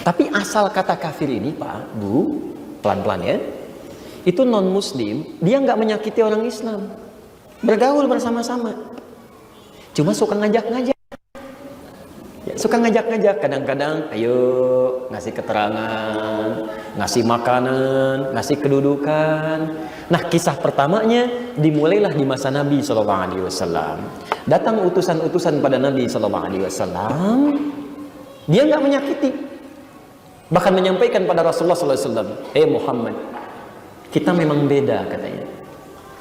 Tapi asal kata kafir ini, Pak, Bu, pelan-pelan ya, itu non-muslim, dia nggak menyakiti orang Islam, bergaul bersama-sama, cuma suka ngajak-ngajak. Suka ngajak-ngajak, kadang-kadang ayo ngasih keterangan, ngasih makanan, ngasih kedudukan. Nah, kisah pertamanya dimulailah di masa Nabi SAW. Datang utusan-utusan pada Nabi SAW, dia nggak menyakiti, bahkan menyampaikan pada Rasulullah SAW, Muhammad, kita memang beda, katanya.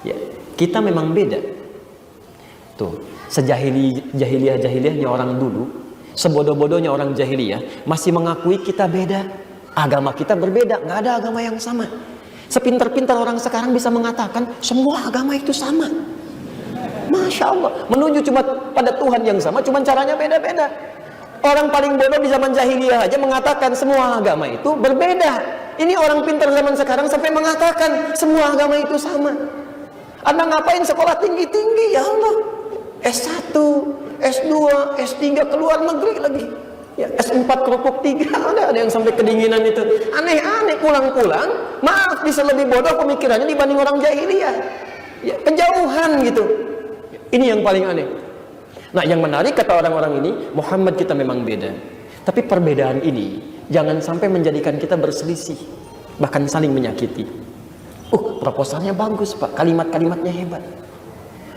Ya, kita memang beda. Tuh, sejahiliyah-jahiliyahnya orang dulu, sebodoh-bodohnya orang jahiliyah masih mengakui kita beda, agama kita berbeda, nggak ada agama yang sama. Sepintar-pintar orang sekarang bisa mengatakan semua agama itu sama. Masya Allah, menuju cuma pada Tuhan yang sama, cuma caranya beda-beda. Orang paling bodoh di zaman jahiliyah aja mengatakan semua agama itu berbeda. Ini orang pintar zaman sekarang sampai mengatakan semua agama itu sama. Anda ngapain sekolah tinggi-tinggi, ya Allah? S1, S2, S3 keluar negeri lagi. Ya, S4 kerupuk 3, ada yang sampai kedinginan itu. Aneh-aneh, pulang-pulang, maaf, bisa lebih bodoh pemikirannya dibanding orang jahiliyah. Ya, kejauhan gitu. Ini yang paling aneh. Nah, yang menarik kata orang-orang ini, Muhammad kita memang beda. Tapi perbedaan ini jangan sampai menjadikan kita berselisih, bahkan saling menyakiti. Proposalnya bagus, Pak, kalimat-kalimatnya hebat.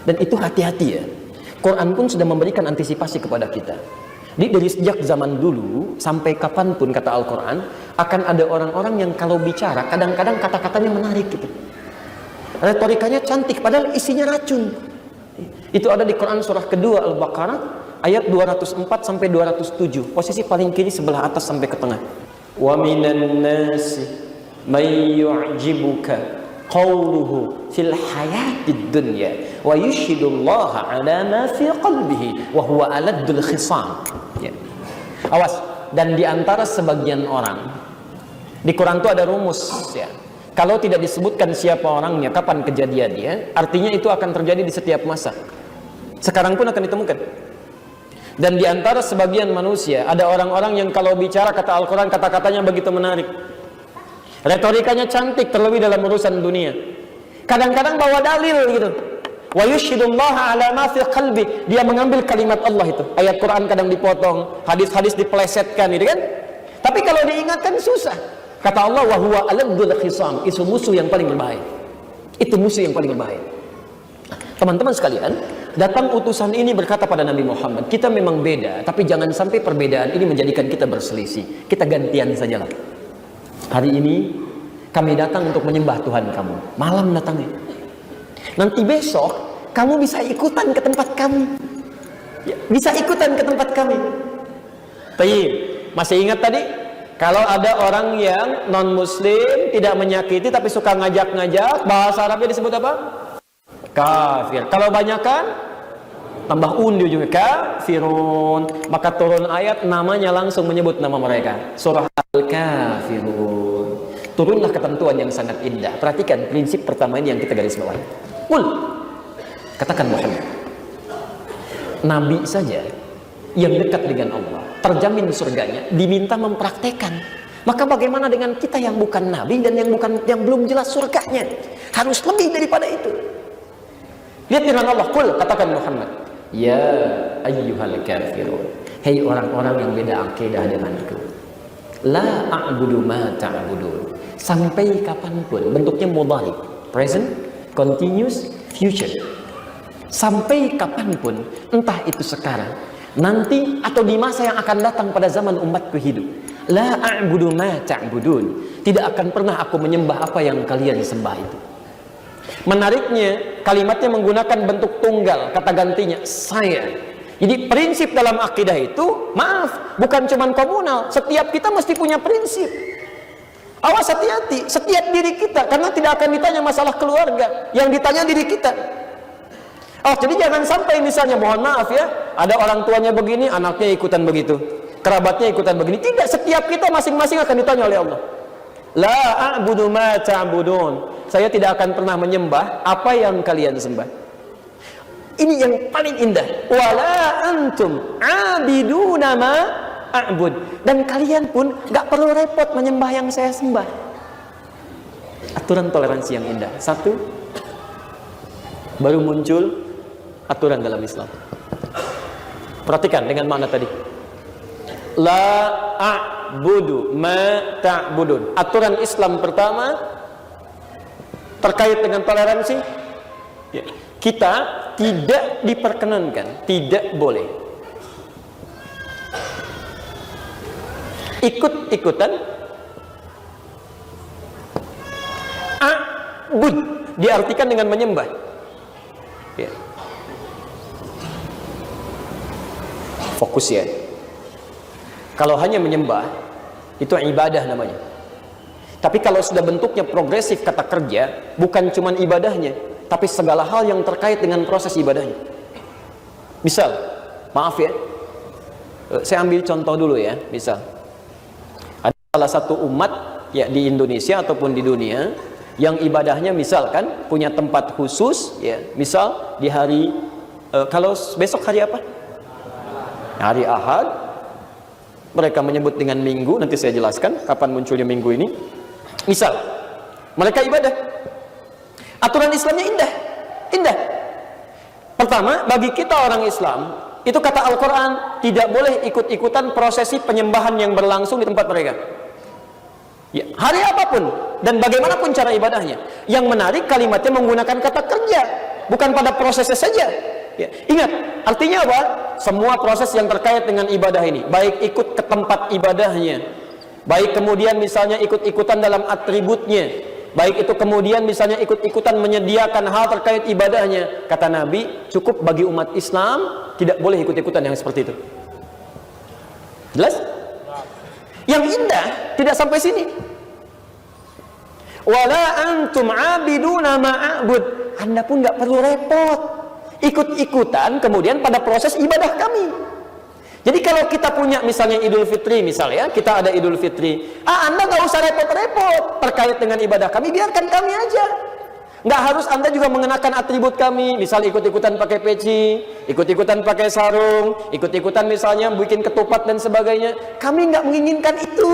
Dan itu hati-hati ya. Quran pun sudah memberikan antisipasi kepada kita. Dari sejak zaman dulu sampai kapanpun, kata Al-Quran, akan ada orang-orang yang kalau bicara kadang-kadang kata-katanya menarik gitu. Retorikanya cantik padahal isinya racun. Itu ada di Quran surah kedua Al-Baqarah ayat 204 sampai 207. Posisi paling kiri sebelah atas sampai ke tengah. Wa minan nasi may yu'jibuka qawluhu fil hayatid dunya wa yushhidullaha ala ma fi qalbihi wa huwa aladdul khisam. Ya. Awas, dan di antara sebagian orang di Quran itu ada rumus ya. Kalau tidak disebutkan siapa orangnya, kapan kejadiannya, artinya itu akan terjadi di setiap masa. Sekarang pun akan ditemukan. Dan di antara sebagian manusia ada orang-orang yang kalau bicara, kata Al-Quran, kata-katanya begitu menarik. Retorikanya cantik, terlebih dalam urusan dunia. Kadang-kadang bawa dalil gitu. Wa yushhidullaha ala ma fi qalbi. Dia mengambil kalimat Allah itu. Ayat Quran kadang dipotong, hadis-hadis dipelesetkan gitu kan. Tapi kalau diingatkan susah. Kata Allah, wa huwa aladdul khisam. Itu musuh yang paling berbahaya. Itu musuh yang paling berbahaya. Nah, teman-teman sekalian, datang utusan ini berkata pada Nabi Muhammad, kita memang beda, tapi jangan sampai perbedaan ini menjadikan kita berselisih. Kita gantian sajalah. Hari ini kami datang untuk menyembah Tuhan kamu. Malam datangnya. Nanti besok kamu bisa ikutan ke tempat kami. Ya, bisa ikutan ke tempat kami. Tayyib. Masih ingat tadi? Kalau ada orang yang non-muslim, tidak menyakiti tapi suka ngajak-ngajak, bahasa Arabnya disebut apa? Kafir. Kalau banyakan tambah undi juga, kafirun. Maka turun ayat, namanya langsung menyebut nama mereka. Surah Al-Kafirun. Turunlah ketentuan yang sangat indah. Perhatikan prinsip pertama ini yang kita garis bawahi. Katakan Muhammad, Nabi saja yang dekat dengan Allah, terjamin surganya, diminta mempraktekkan. Maka bagaimana dengan kita yang bukan Nabi dan yang belum jelas surganya? Harus lebih daripada itu. Lihat firman Allah, katakan Muhammad, ya ayyuhal kafirun, hei orang-orang yang beda akidah denganku, la a'budu ma ta'budun. Sampai kapanpun, bentuknya mudhari, present, continuous, future. Sampai kapanpun, entah itu sekarang, nanti, atau di masa yang akan datang pada zaman umatku hidup, la a'budu ma ta'budun. Tidak akan pernah aku menyembah apa yang kalian sembah itu. Menariknya, kalimatnya menggunakan bentuk tunggal, kata gantinya saya. Jadi prinsip dalam akidah itu, maaf, bukan cuma komunal. Setiap kita mesti punya prinsip. Awas, hati-hati, setiap diri kita, karena tidak akan ditanya masalah keluarga, yang ditanya diri kita. Jadi jangan sampai misalnya, mohon maaf ya, ada orang tuanya begini, anaknya ikutan begitu, kerabatnya ikutan begini. Tidak, setiap kita masing-masing akan ditanya oleh Allah. La a'budu ma ta'budun. Saya tidak akan pernah menyembah apa yang kalian sembah. Ini yang paling indah. Wala antum 'abiduna ma a'bud. Dan kalian pun gak perlu repot menyembah yang saya sembah. Aturan toleransi yang indah. Satu, baru muncul aturan dalam Islam. Perhatikan dengan makna tadi. La a'budu ma ta'budun. Aturan Islam pertama terkait dengan toleransi, ya, kita tidak diperkenankan, tidak boleh ikut-ikutan a'bud, diartikan dengan menyembah, ya. Fokus ya. Kalau hanya menyembah itu ibadah namanya. Tapi kalau sudah bentuknya progresif kata kerja, bukan cuma ibadahnya, tapi segala hal yang terkait dengan proses ibadahnya. Misal, maaf ya, saya ambil contoh dulu ya. Misal, ada salah satu umat ya di Indonesia ataupun di dunia yang ibadahnya misalkan punya tempat khusus ya. Misal di hari kalau besok hari apa? Hari Ahad. Mereka menyebut dengan minggu, nanti saya jelaskan kapan munculnya minggu ini. Misal, mereka ibadah. Aturan Islamnya indah. Indah. Pertama, bagi kita orang Islam, itu kata Al-Quran, tidak boleh ikut-ikutan prosesi penyembahan yang berlangsung di tempat mereka. Ya, hari apapun dan bagaimanapun cara ibadahnya. Yang menarik kalimatnya menggunakan kata kerja, bukan pada prosesnya saja. Ya, ingat, artinya apa? Semua proses yang terkait dengan ibadah ini, baik ikut ke tempat ibadahnya, baik kemudian misalnya ikut-ikutan dalam atributnya, baik itu kemudian misalnya ikut-ikutan menyediakan hal terkait ibadahnya. Kata Nabi, cukup bagi umat Islam, tidak boleh ikut-ikutan yang seperti itu. Jelas? Yang indah tidak sampai sini. Wala antum abiduna ma'abud. Anda pun nggak perlu repot ikut-ikutan kemudian pada proses ibadah kami. Jadi kalau kita punya misalnya Idul Fitri, misalnya kita ada Idul Fitri, Anda nggak usah repot-repot terkait dengan ibadah kami, biarkan kami aja. Nggak harus Anda juga mengenakan atribut kami, misal ikut-ikutan pakai peci, ikut-ikutan pakai sarung, ikut-ikutan misalnya bikin ketupat dan sebagainya. Kami nggak menginginkan itu.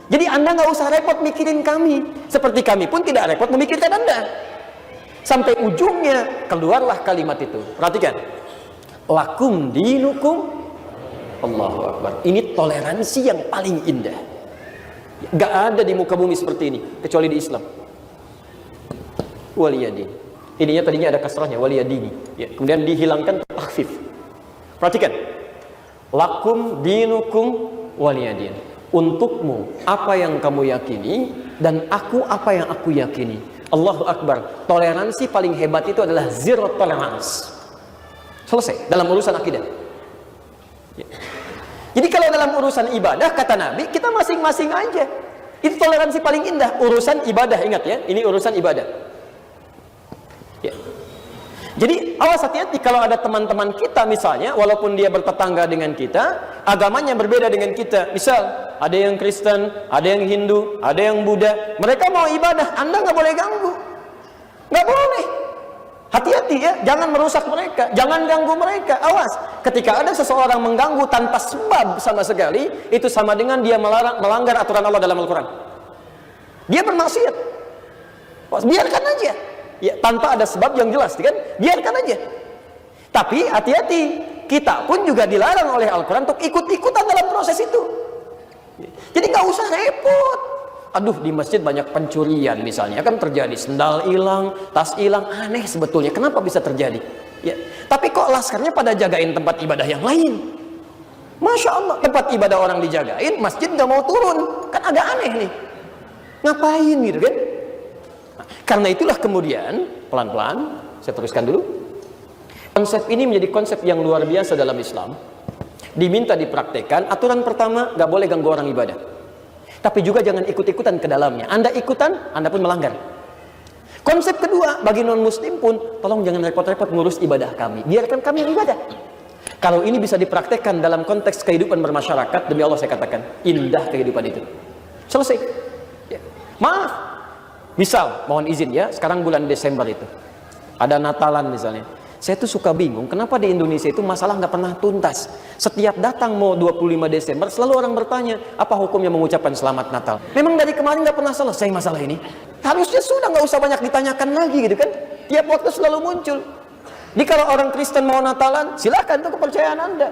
Jadi Anda nggak usah repot mikirin kami, seperti kami pun tidak repot memikirkan Anda. Sampai ujungnya keluarlah kalimat itu. Perhatikan, lakum dinukum Allahu Akbar. Ini toleransi yang paling indah. Gak ada di muka bumi seperti ini kecuali di Islam. Waliyadin. Ininya tadinya ada kasrahnya, waliyadini. Ya, kemudian dihilangkan takhfif. Perhatikan, lakum dinukum waliyadin. Untukmu apa yang kamu yakini dan aku apa yang aku yakini. Allahu Akbar. Toleransi paling hebat itu adalah zero tolerance. Selesai dalam urusan akidah. Ya. Jadi kalau dalam urusan ibadah, kata Nabi, kita masing-masing aja. Itu toleransi paling indah. Urusan ibadah, ingat ya, ini urusan ibadah. Ya. Jadi awas hati-hati kalau ada teman-teman kita misalnya, walaupun dia bertetangga dengan kita, agamanya berbeda dengan kita. Misal ada yang Kristen, ada yang Hindu, ada yang Buddha. Mereka mau ibadah, Anda nggak boleh ganggu. Nggak boleh. Hati-hati ya, jangan merusak mereka, jangan ganggu mereka. Awas, ketika ada seseorang mengganggu tanpa sebab sama sekali, itu sama dengan dia melanggar aturan Allah dalam Al-Quran. Dia bermaksiat. Biarkan aja. Ya, tanpa ada sebab yang jelas, kan? Biarkan aja. Tapi hati-hati, kita pun juga dilarang oleh Al-Quran untuk ikut-ikutan dalam proses itu. Jadi nggak usah repot. Aduh, di masjid banyak pencurian misalnya, kan terjadi, sendal hilang, tas hilang, aneh sebetulnya. Kenapa bisa terjadi? Ya, tapi kok laskarnya pada jagain tempat ibadah yang lain? Masya Allah, tempat ibadah orang dijagain, masjid nggak mau turun, kan agak aneh nih. Ngapain gitu kan? Karena itulah kemudian pelan-pelan saya teruskan dulu. Konsep ini menjadi konsep yang luar biasa dalam Islam. Diminta dipraktekkan. Aturan pertama, nggak boleh ganggu orang ibadah. Tapi juga jangan ikut-ikutan ke dalamnya. Anda ikutan, Anda pun melanggar. Konsep kedua, bagi non-muslim pun, tolong jangan repot-repot ngurus ibadah kami. Biarkan kami yang ibadah. Kalau ini bisa dipraktekkan dalam konteks kehidupan bermasyarakat, demi Allah saya katakan, indah kehidupan itu. Selesai. Ya. Maaf. Misal, mohon izin ya, sekarang bulan Desember itu. Ada Natalan misalnya. Saya tuh suka bingung, kenapa di Indonesia itu masalah nggak pernah tuntas. Setiap datang mau 25 Desember, selalu orang bertanya, apa hukumnya mengucapkan selamat Natal? Memang dari kemarin nggak pernah selesai masalah ini. Harusnya sudah nggak usah banyak ditanyakan lagi gitu kan. Tiap waktu selalu muncul. Jadi kalau orang Kristen mau Natalan, silakan, itu kepercayaan Anda.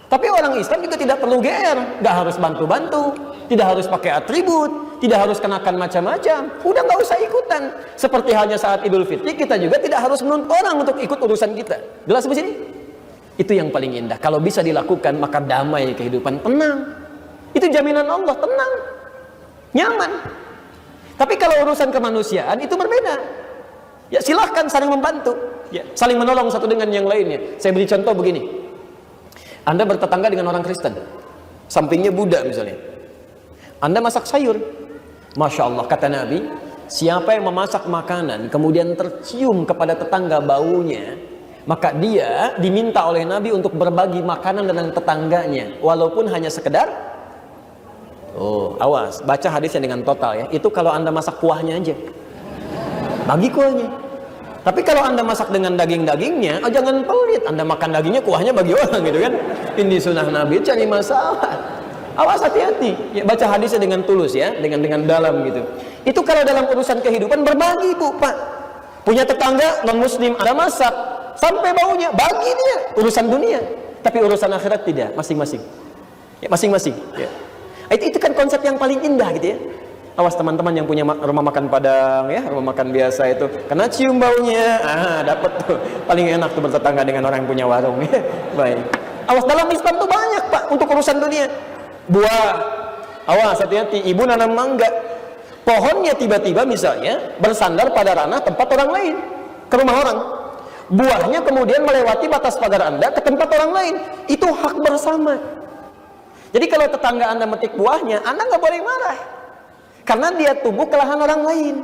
Tapi orang Islam juga tidak perlu GR, nggak harus bantu-bantu, tidak harus pakai atribut, tidak harus kenakan macam-macam, udah nggak usah ikutan. Seperti halnya saat Idul Fitri, kita juga tidak harus menuntut orang untuk ikut urusan kita. Jelas di sini? Itu yang paling indah. Kalau bisa dilakukan, maka damai kehidupan, tenang. Itu jaminan Allah, tenang, nyaman. Tapi kalau urusan kemanusiaan itu berbeda. Ya silahkan saling membantu, ya, saling menolong satu dengan yang lainnya. Saya beri contoh begini. Anda bertetangga dengan orang Kristen, sampingnya Buddha misalnya. Anda masak sayur, Masya Allah, kata Nabi, siapa yang memasak makanan kemudian tercium kepada tetangga baunya, maka dia diminta oleh Nabi untuk berbagi makanan dengan tetangganya, walaupun hanya sekedar, oh awas, baca hadisnya dengan total ya. Itu kalau Anda masak kuahnya aja, bagi kuahnya. Tapi kalau Anda masak dengan daging-dagingnya, oh jangan pelit, Anda makan dagingnya, kuahnya bagi orang gitu kan. Ini sunnah Nabi, cari masalah. Awas, hati-hati. Ya, baca hadisnya dengan tulus ya, dengan dalam gitu. Itu kalau dalam urusan kehidupan berbagi, Bu, Pak. Punya tetangga non muslim, Anda masak sampai baunya, bagi dia, urusan dunia. Tapi urusan akhirat tidak, masing-masing. Ya, masing-masing, ya. Itu kan konsep yang paling indah gitu ya. Awas teman-teman yang punya rumah makan Padang ya, rumah makan biasa itu, kena cium baunya, dapat tuh. Paling enak tuh bertetangga dengan orang yang punya warung ya. Baik. Awas, dalam Islam tuh banyak Pak untuk urusan dunia. Buah, awas hati-hati, ibu nanam mangga. Pohonnya tiba-tiba misalnya bersandar pada ranah tempat orang lain, ke rumah orang. Buahnya kemudian melewati batas pagar Anda ke tempat orang lain. Itu hak bersama. Jadi kalau tetangga Anda metik buahnya, Anda nggak boleh marah. Karena dia tumbuh ke lahan orang lain.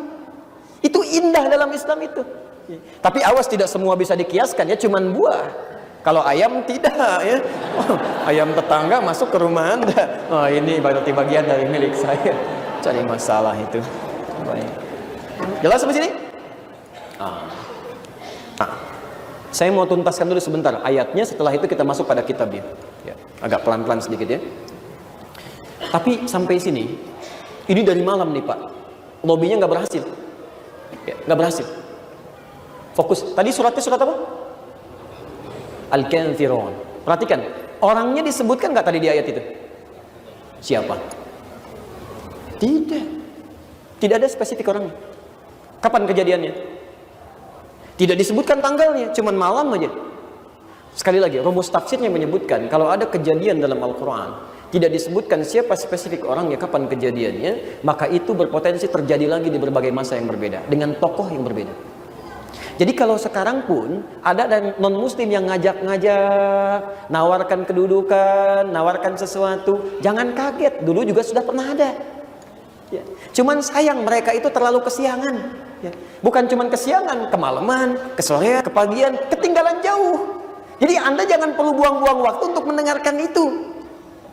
Itu indah dalam Islam itu. Tapi awas, tidak semua bisa dikiaskan ya, cuman buah. Kalau ayam tidak ya. Oh, ayam tetangga masuk ke rumah Anda. Oh, ini berarti bagian dari milik saya. Cari masalah itu. Baik. Jelas sampai sini? Saya mau tuntaskan dulu sebentar ayatnya, setelah itu kita masuk pada kitabnya. Ya, agak pelan-pelan sedikit ya. Tapi sampai sini, ini dari malam nih Pak, lobbynya nggak berhasil, ya, nggak berhasil. Fokus. Tadi suratnya surat apa? Al-Kafirun. Perhatikan, orangnya disebutkan nggak tadi di ayat itu? Siapa? Tidak. Tidak ada spesifik orangnya. Kapan kejadiannya? Tidak disebutkan tanggalnya, cuman malam aja. Sekali lagi, rumus tafsirnya menyebutkan kalau ada kejadian dalam Al-Quran tidak disebutkan siapa spesifik orangnya, kapan kejadiannya, maka itu berpotensi terjadi lagi di berbagai masa yang berbeda dengan tokoh yang berbeda. Jadi kalau sekarang pun ada non muslim yang ngajak-ngajak, nawarkan kedudukan, nawarkan sesuatu, jangan kaget, dulu juga sudah pernah ada. Ya. Cuman sayang mereka itu terlalu kesiangan. Ya. Bukan cuman kesiangan, kemalaman, kesorean, kepagian, ketinggalan jauh. Jadi Anda jangan perlu buang-buang waktu untuk mendengarkan itu.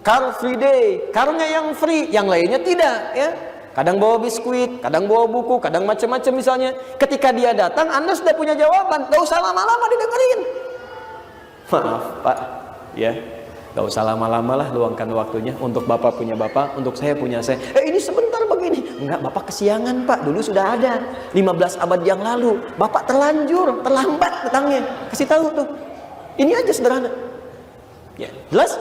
Car free day, karnya yang free, yang lainnya tidak ya. Kadang bawa biskuit, kadang bawa buku, kadang macam-macam misalnya. Ketika dia datang, Anda sudah punya jawaban, gak usah lama-lama didengerin. Maaf Pak, ya, gak usah lama-lama lah, luangkan waktunya. Untuk Bapak punya Bapak, untuk saya punya saya. Ini sebentar begini. Enggak, Bapak kesiangan Pak, dulu sudah ada 15 abad yang lalu. Bapak terlanjur, terlambat datangnya. Kasih tahu tuh. Ini aja sederhana. Ya, jelas?